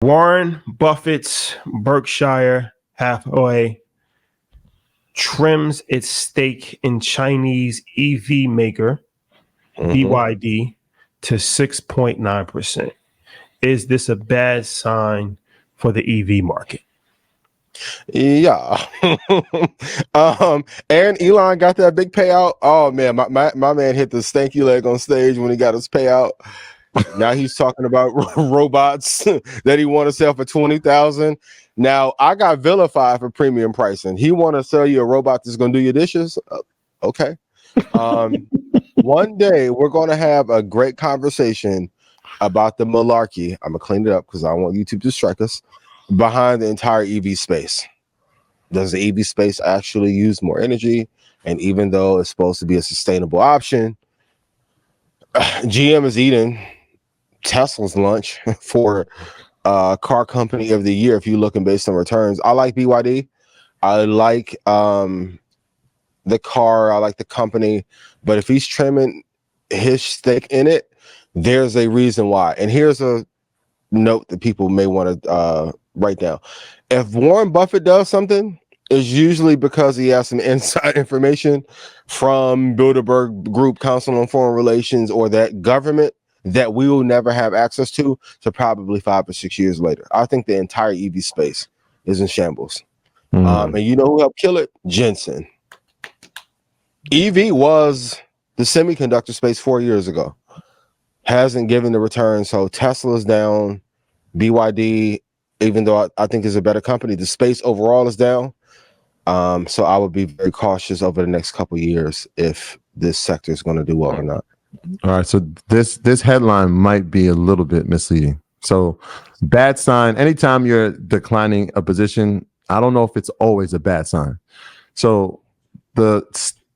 Warren Buffett's Berkshire Hathaway trims its stake in Chinese EV maker BYD to 6.9%. Is this a bad sign for the EV market? Yeah. And Elon got that big payout. Oh man, my man hit the stanky leg on stage when he got his payout. Now he's talking about robots that he want to sell for 20,000. Now I got vilified for premium pricing. He want to sell you a robot that's going to do your dishes. Okay. One day we're going to have a great conversation about the malarkey. I'm gonna clean it up because I want YouTube to strike us behind the entire EV space. Does the EV space actually use more energy? And even though it's supposed to be a sustainable option, GM is eating Tesla's lunch for car company of the year. If you're looking based on returns, I like BYD. I like the car. I like the company. But if he's trimming his stake in it, there's a reason why. And here's a note that people may want to write down. If Warren Buffett does something, it's usually because he has some inside information from Bilderberg Group, Council on Foreign Relations, or that government that we will never have access to probably 5 or 6 years later. I think the entire EV space is in shambles. And you know who helped kill it? Jensen. EV was the semiconductor space 4 years ago. Hasn't given the return. So Tesla's down. BYD, even though I think is a better company, the space overall is down. So I would be very cautious over the next couple of years if this sector is going to do well or not. All right. So this headline might be a little bit misleading. So bad sign. Anytime you're declining a position, I don't know if it's always a bad sign. So the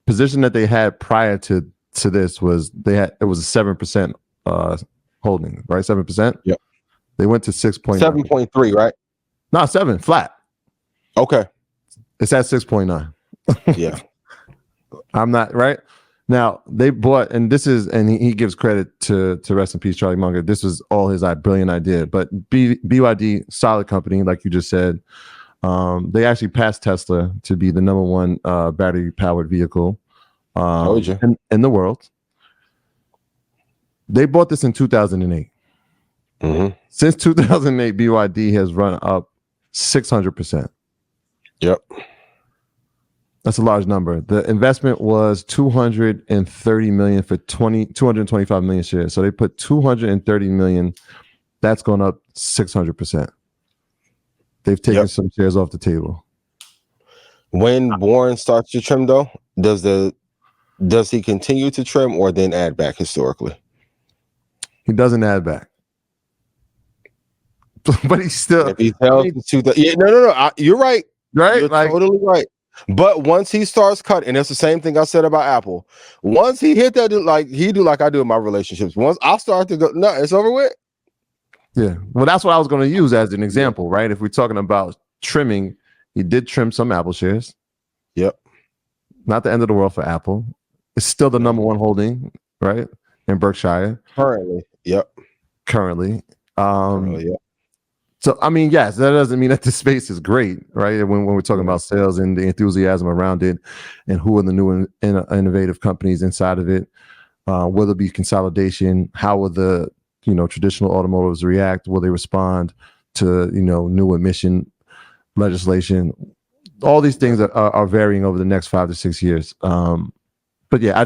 position that they had prior to this was it was a 7% holding, right? 7%. Yep. They went to 7.3, right? No, 7 flat. Okay. It's at 6.9. Yeah. I'm not right. Now they bought, and he gives credit to rest in peace, Charlie Munger. This was all his brilliant idea. But BYD, solid company, like you just said. They actually passed Tesla to be the #1 battery powered vehicle in the world. They bought this in 2008. Since 2008, BYD has run up 600%. Yep. That's a large number. The investment was $230 million for 225 million shares. So they put $230 million. That's gone up 600%. They've taken some shares off the table. When Warren starts to trim, though, does he continue to trim or then add back historically? He doesn't add back. But he's still. If he tells no. You're right. Right? You're totally right. But once he starts cutting, and it's the same thing I said about Apple. Once he hit that, like I do in my relationships. Once I start to go, no, it's over with. Yeah. Well, that's what I was going to use as an example, right? If we're talking about trimming, he did trim some Apple shares. Yep. Not the end of the world for Apple. It's still the #1 holding, right? In Berkshire. Currently. Yep. Currently. Yep. So, I mean, yes, that doesn't mean that the space is great, right? When we're talking about sales and the enthusiasm around it and who are the new innovative companies inside of it, will there be consolidation? How will the traditional automotives react? Will they respond to new emission legislation? All these things are varying over the next 5 to 6 years. But yeah,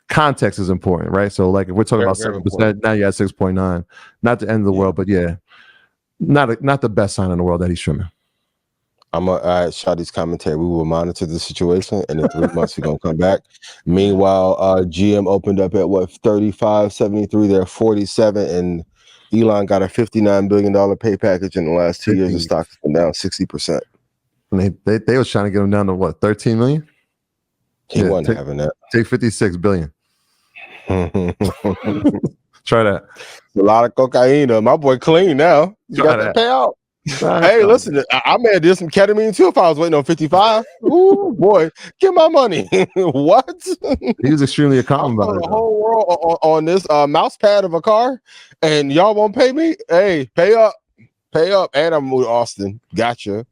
context is important, right? So like if we're talking about 7%, now you're at 6.9. Not the end of the world, but yeah, not the best sign in the world that he's trimming. I'm gonna add Shadi's commentary. We will monitor the situation, and in 3 months we're gonna come back. Meanwhile, GM opened up at 35.73. They're 47, and Elon got a $59 billion pay package in the last 2 years. The stock has been down 60%. And they was trying to get him down to 13 million. He wasn't having that. Take 56 billion. Try that. A lot of cocaine. My boy clean now. You got that payout. Hey, listen, I may have did some ketamine too if I was waiting on 55. Ooh, boy, get my money. What? He was extremely accountable about the whole world on this mouse pad of a car, and y'all won't pay me? Hey, pay up. Pay up. And I'm with Austin. Gotcha.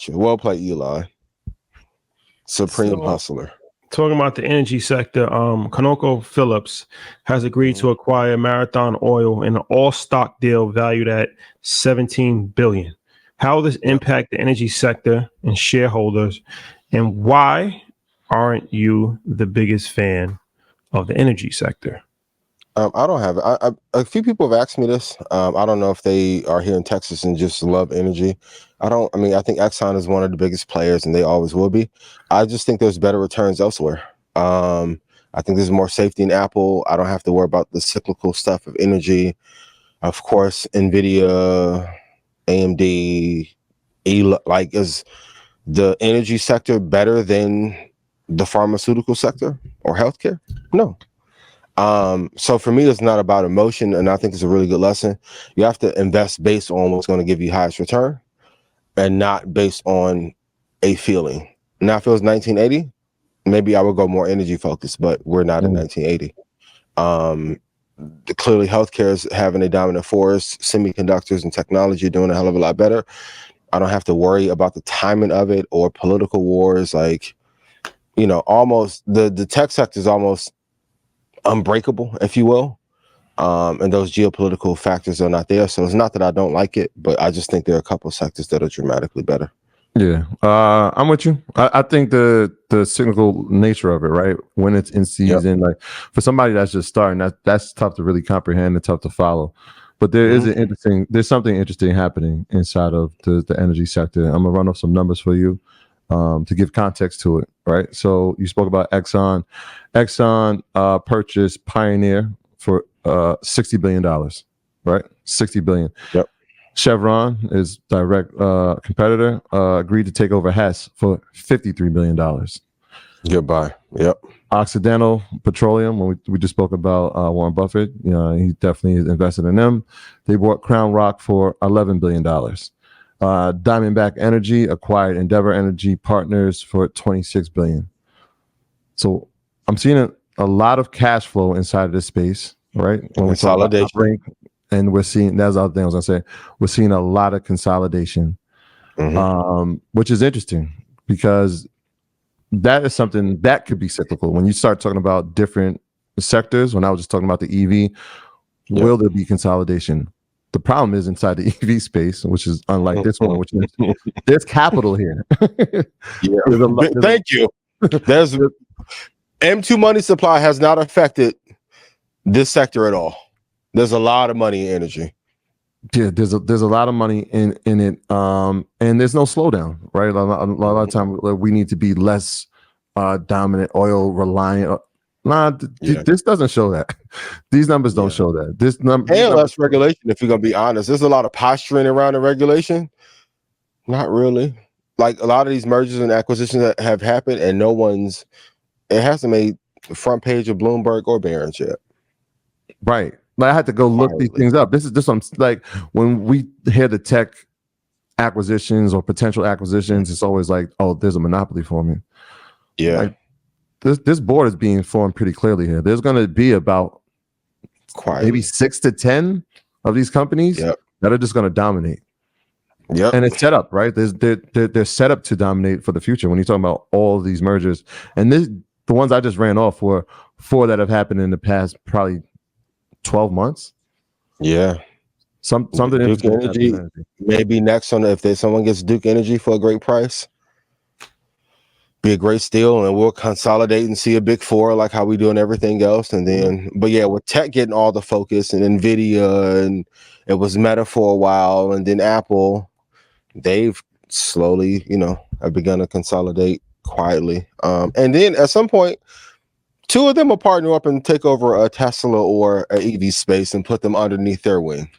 Well played, Elon. Supreme hustler. Talking about the energy sector, ConocoPhillips has agreed to acquire Marathon Oil in an all-stock deal valued at $17 billion. How will this impact the energy sector and shareholders, and why aren't you the biggest fan of the energy sector? I don't have it. A few people have asked me this. I don't know if they are here in Texas and just love energy. I think Exxon is one of the biggest players and they always will be. I just think there's better returns elsewhere. I think there's more safety in Apple. I don't have to worry about the cyclical stuff of energy. Of course, NVIDIA, AMD, is the energy sector better than the pharmaceutical sector or healthcare? No. So for me, it's not about emotion, and I think it's a really good lesson. You have to invest based on what's going to give you highest return and not based on a feeling. Now, if it was 1980, maybe I would go more energy focused, but we're not in 1980. Clearly healthcare is having a dominant force, semiconductors and technology doing a hell of a lot better. I don't have to worry about the timing of it or political wars. Almost the tech sector is almost unbreakable, if you will, and those geopolitical factors are not there. So it's not that I don't like it, but I just think there are a couple of sectors that are dramatically better. Yeah, I'm with you. I think the cyclical nature of it, right? When it's in season, like for somebody that's just starting, that's tough to really comprehend and tough to follow. But there's something interesting happening inside of the energy sector. I'm gonna run off some numbers for you to give context to it, right? So you spoke about Exxon. Exxon purchased Pioneer for $60 billion, right? $60 billion. Yep. Chevron is direct competitor, agreed to take over Hess for $53 billion. Goodbye. Yep. Occidental Petroleum, when we just spoke about Warren Buffett, he definitely is invested in them. They bought Crown Rock for $11 billion. Diamondback Energy acquired Endeavor Energy Partners for $26 billion. So I'm seeing a lot of cash flow inside of this space, right? When we talk about operating, and we're seeing, that's the other thing I was gonna say, we're seeing a lot of consolidation, which is interesting because that is something that could be cyclical. When you start talking about different sectors, when I was just talking about the EV, will there be consolidation? The problem is inside the EV space, which is unlike this one, which is there's capital here. Thank you. There's M2 money supply has not affected this sector at all. There's a lot of money in energy. Yeah, there's a lot of money in it, and there's no slowdown, right? A lot of time we need to be less dominant, oil reliant. This doesn't show that. These numbers don't show that. This number and less regulation. If you're gonna be honest, there's a lot of posturing around the regulation. Not really. Like a lot of these mergers and acquisitions that have happened, and it hasn't made the front page of Bloomberg or Barron's yet. Right. Like I had to go look these things up. This one, like when we hear the tech acquisitions or potential acquisitions, it's always like, oh, there's a monopoly forming. Yeah. Like, this board is being formed pretty clearly here. There's going to be about maybe 6 to 10 of these companies that are just going to dominate. Yep. And it's set up, right? They're set up to dominate for the future. When you're talking about all of these mergers, and the ones I just ran off were 4 that have happened in the past probably 12 months. Yeah. Something Duke Energy maybe next on if someone gets Duke Energy for a great price. Be a great steal, and we'll consolidate and see a big 4 like how we do in everything else. And then, but yeah, with tech getting all the focus and NVIDIA, and it was Meta for a while, and then Apple, they've slowly, have begun to consolidate quietly. And then at some point, 2 of them will partner up and take over a Tesla or an EV space and put them underneath their wing.